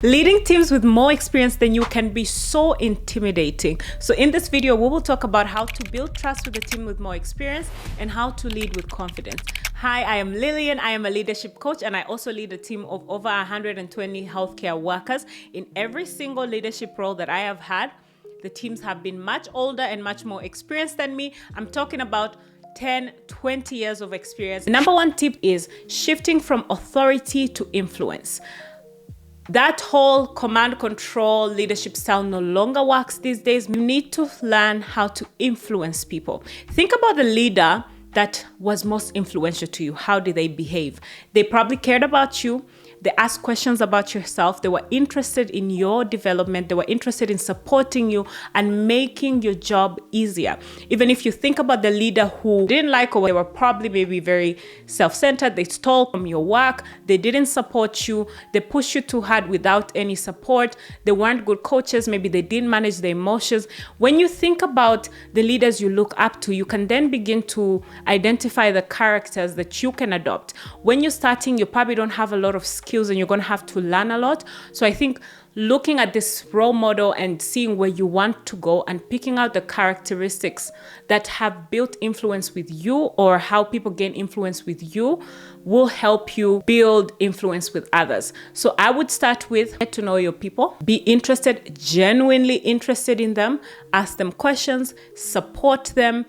Leading teams with more experience than you can be so intimidating. So in this video, we will talk about how to build trust with a team with more experience and how to lead with confidence. Hi, I am Lilian. I am a leadership coach and I also lead a team of over 120 healthcare workers. In every single leadership role that I have had, the teams have been much older and much more experienced than me. I'm talking about 10, 20 years of experience. The number one tip is shifting from authority to influence. That whole command control leadership style no longer works these days. You need to learn how to influence people. Think about the leader that was most influential to you. How did they behave? They probably cared about you. They asked questions about yourself. They were interested in your development. They were interested in supporting you and making your job easier. Even if you think about the leader who didn't like, or they were probably maybe very self-centered, they stole from your work, they didn't support you, they pushed you too hard without any support, they weren't good coaches, maybe they didn't manage their emotions. When you think about the leaders you look up to, you can then begin to identify the characters that you can adopt. When you're starting, you probably don't have a lot of skills and you're going to have to learn a lot. So I think looking at this role model and seeing where you want to go and picking out the characteristics that have built influence with you or how people gain influence with you will help you build influence with others. So I would start with get to know your people, be interested, genuinely interested in them, ask them questions, support them.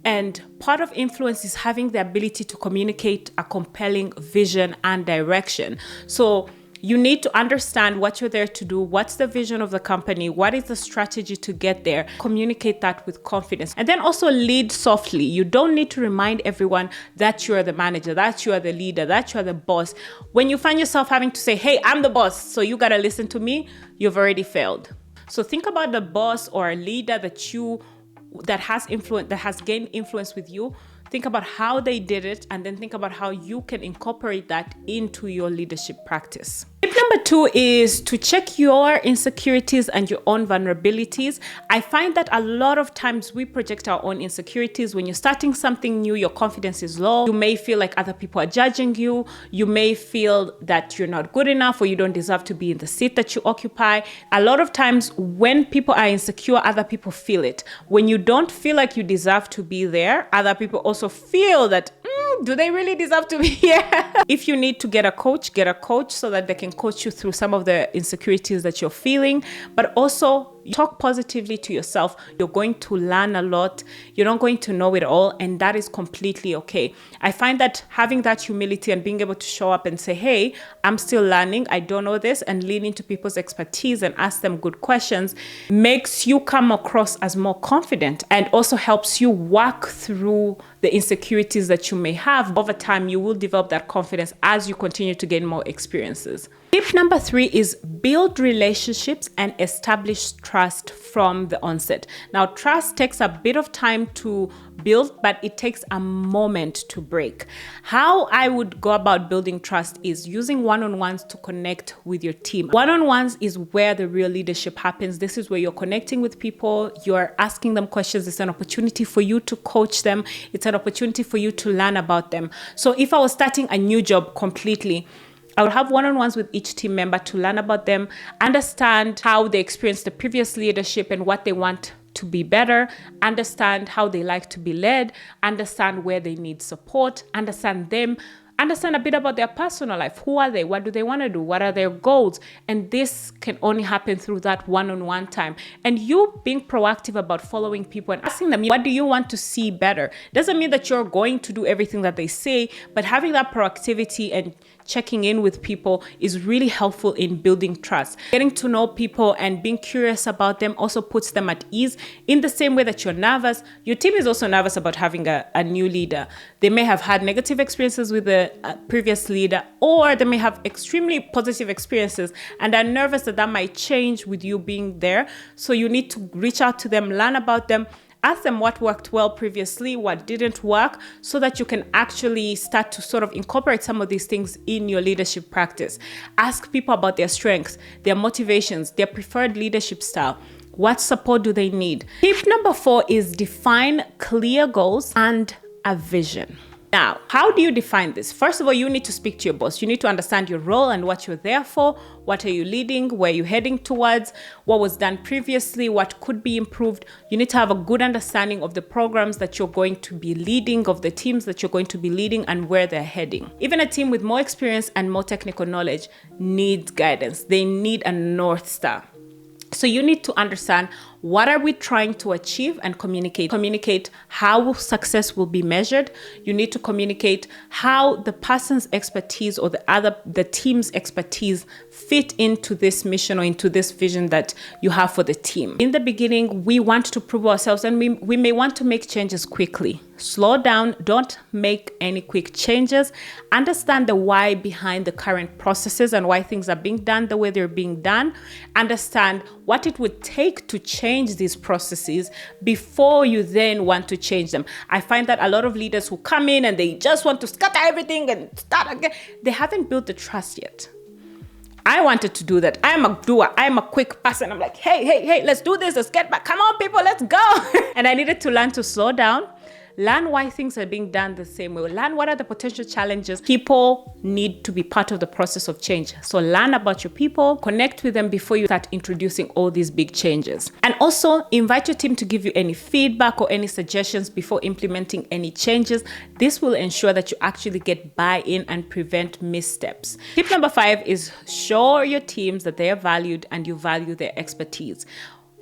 And part of influence is having the ability to communicate a compelling vision and direction. So you need to understand what you're there to do, what's the vision of the company, what is the strategy to get there, communicate that with confidence. And then also lead softly. You don't need to remind everyone that you're the manager, that you are the leader, that you are the boss. When you find yourself having to say, hey, I'm the boss, so you gotta listen to me, you've already failed. So think about the boss or a leader that has gained influence with you. Think about how they did it and then think about how you can incorporate that into your leadership practice. Tip number 2 is to check your insecurities and your own vulnerabilities. I find that a lot of times we project our own insecurities. When you're starting something new, your confidence is low. You may feel like other people are judging you. You may feel that you're not good enough or you don't deserve to be in the seat that you occupy. A lot of times when people are insecure, other people feel it. When you don't feel like you deserve to be there, other people also feel that, do they really deserve to be here? If you need to get a coach so that they can coach you through some of the insecurities that you're feeling, but also talk positively to yourself. You're going to learn a lot. You're not going to know it all, and that is completely okay. I find that having that humility and being able to show up and say, hey, I'm still learning, I don't know this, and lean into people's expertise and ask them good questions makes you come across as more confident and also helps you work through the insecurities that you may have. Over time, you will develop that confidence as you continue to gain more experiences. Tip number 3 is build relationships and establish trust from the onset. Now, trust takes a bit of time to build, but it takes a moment to break. How I would go about building trust is using one-on-ones to connect with your team. One-on-ones is where the real leadership happens. This is where you're connecting with people, you're asking them questions. It's an opportunity for you to coach them. It's an opportunity for you to learn about them. So if I was starting a new job completely, I would have one-on-ones with each team member to learn about them, understand how they experienced the previous leadership and what they want to be better, understand how they like to be led, understand where they need support, understand them, understand a bit about their personal life. Who are they? What do they want to do? What are their goals? And this can only happen through that one-on-one time. And you being proactive about following people and asking them, what do you want to see better? Doesn't mean that you're going to do everything that they say, but having that proactivity and checking in with people is really helpful in building trust. Getting to know people and being curious about them also puts them at ease. In the same way that you're nervous, your team is also nervous about having a new leader. They may have had negative experiences with the previous leader, or they may have extremely positive experiences and are nervous that might change with you being there. So you need to reach out to them, learn about them, ask them what worked well previously, what didn't work, so that you can actually start to sort of incorporate some of these things in your leadership practice. Ask people about their strengths, their motivations, their preferred leadership style. What support do they need? Tip number 4 is define clear goals and a vision. Now, how do you define this? First of all, you need to speak to your boss. You need to understand your role and what you're there for. What are you leading? Where are you heading towards? What was done previously? What could be improved? You need to have a good understanding of the programs that you're going to be leading, of the teams that you're going to be leading, and where they're heading. Even a team with more experience and more technical knowledge needs guidance. They need a North Star. So you need to understand, what are we trying to achieve, and communicate how success will be measured. You need to communicate how the person's expertise or the team's expertise fit into this mission or into this vision that you have for the team. In the beginning, we want to prove ourselves, and we may want to make changes quickly. Slow down. Don't make any quick changes. Understand the why behind the current processes and why things are being done the way they're being done. Understand what it would take to change these processes before you then want to change them. I find that a lot of leaders who come in and they just want to scatter everything and start again, they haven't built the trust yet. I wanted to do that. I'm a doer. I'm a quick person. I'm like, hey, let's do this. Let's get back. Come on, people, let's go. And I needed to learn to slow down. Learn why things are being done the same way. Learn what are the potential challenges. People need to be part of the process of change. So learn about your people, connect with them before you start introducing all these big changes. And also invite your team to give you any feedback or any suggestions before implementing any changes. This will ensure that you actually get buy-in and prevent missteps. Tip number 5 is show your teams that they are valued and you value their expertise.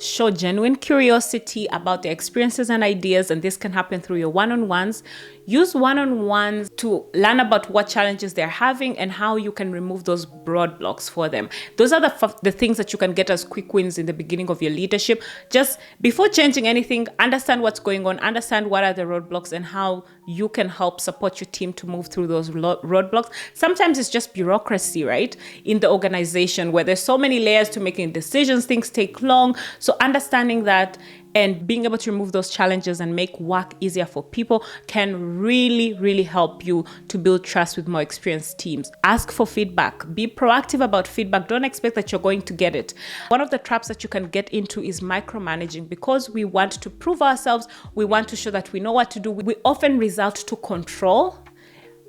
Show genuine curiosity about their experiences and ideas, and this can happen through your one-on-ones. Use one-on-ones to learn about what challenges they're having and how you can remove those roadblocks for them. Those are the things that you can get as quick wins in the beginning of your leadership. Just before changing anything, understand what's going on, understand what are the roadblocks and how you can help support your team to move through those roadblocks. Sometimes it's just bureaucracy, right? In the organization where there's so many layers to making decisions, things take long. So understanding that and being able to remove those challenges and make work easier for people can really help you to build trust with more experienced teams. Ask for feedback. Be proactive about feedback. Don't expect that you're going to get it. One of the traps that you can get into is micromanaging. Because we want to prove ourselves, we want to show that we know what to do. We often resort to control.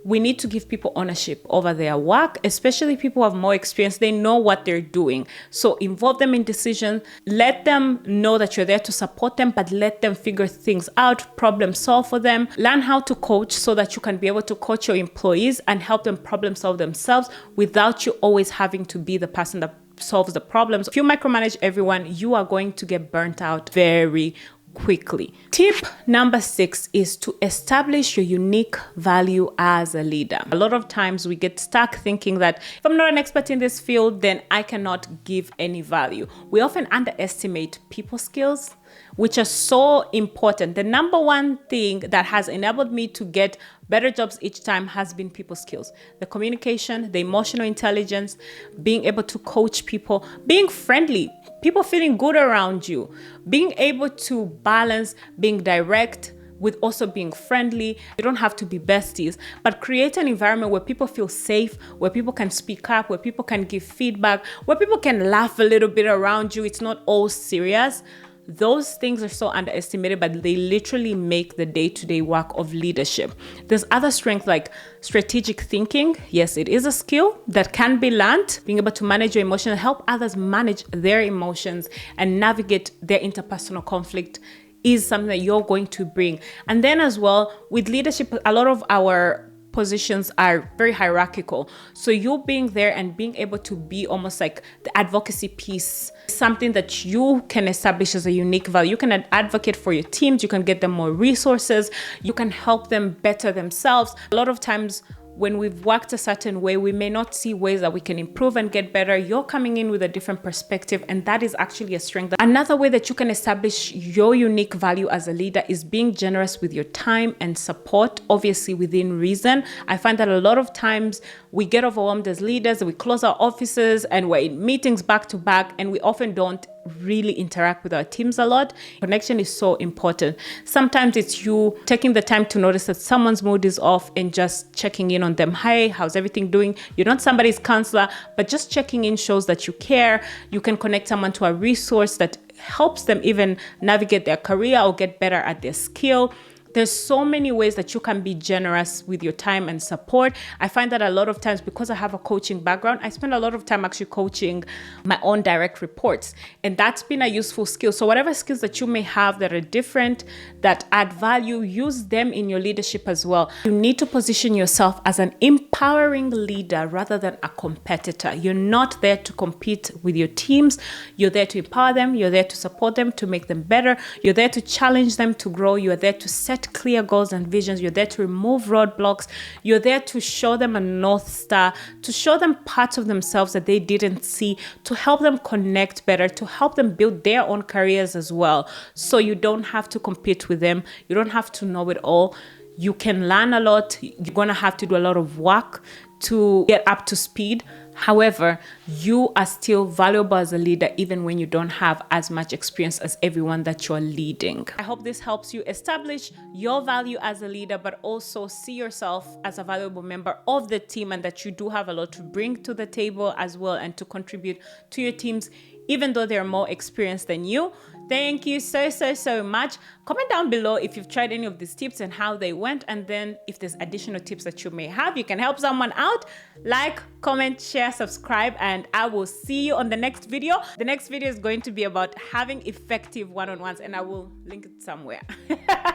We need to give people ownership over their work, especially people who have more experience. They know what they're doing. So involve them in decisions. Let them know that you're there to support them, but let them figure things out, problem solve for them. Learn how to coach so that you can be able to coach your employees and help them problem solve themselves without you always having to be the person that solves the problems. If you micromanage everyone, you are going to get burnt out very quickly. Tip number 6 is to establish your unique value as a leader. A lot of times we get stuck thinking that if I'm not an expert in this field, then I cannot give any value. We often underestimate people skills, which are so important. The number one thing that has enabled me to get better jobs each time has been people skills. The communication, the emotional intelligence, being able to coach people, being friendly, people feeling good around you, being able to balance being direct with also being friendly. You don't have to be besties, but create an environment where people feel safe, where people can speak up, where people can give feedback, where people can laugh a little bit around you. It's not all serious. Those things are so underestimated, but they literally make the day-to-day work of leadership. There's other strength like strategic thinking. Yes, it is a skill that can be learned. Being able to manage your emotions, help others manage their emotions and navigate their interpersonal conflict is something that you're going to bring. And then as well, with leadership, a lot of our positions are very hierarchical. So you being there and being able to be almost like the advocacy piece, something that you can establish as a unique value. You can advocate for your teams, you can get them more resources, you can help them better themselves. A lot of times when we've worked a certain way, we may not see ways that we can improve and get better. You're coming in with a different perspective, and that is actually a strength. Another way that you can establish your unique value as a leader is being generous with your time and support, obviously within reason. I find that a lot of times we get overwhelmed as leaders, we close our offices and we're in meetings back to back, and we often don't really interact with our teams a lot. Connection is so important. Sometimes it's you taking the time to notice that someone's mood is off and just checking in on them. Hi, how's everything doing? You're not somebody's counselor, but just checking in shows that you care. You can connect someone to a resource that helps them even navigate their career or get better at their skill. There's so many ways that you can be generous with your time and support. I find that a lot of times, because I have a coaching background, I spend a lot of time actually coaching my own direct reports. And that's been a useful skill. So whatever skills that you may have that are different, that add value, use them in your leadership as well. You need to position yourself as an empowering leader rather than a competitor. You're not there to compete with your teams. You're there to empower them. You're there to support them, to make them better. You're there to challenge them to grow. You're there to set clear goals and visions. You're there to remove roadblocks. You're there to show them a North Star, to show them parts of themselves that they didn't see, to help them connect better, to help them build their own careers as well. So you don't have to compete with them. You don't have to know it all. You can learn a lot. You're going to have to do a lot of work to get up to speed. However, you are still valuable as a leader even when you don't have as much experience as everyone that you're leading. I hope this helps you establish your value as a leader, but also see yourself as a valuable member of the team, and that you do have a lot to bring to the table as well and to contribute to your teams, even though they're more experienced than you. Thank you so much. Comment down below if you've tried any of these tips and how they went. And then if there's additional tips that you may have, you can help someone out. Like, comment, share, subscribe, and I will see you on the next video. The next video is going to be about having effective one-on-ones, and I will link it somewhere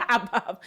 above.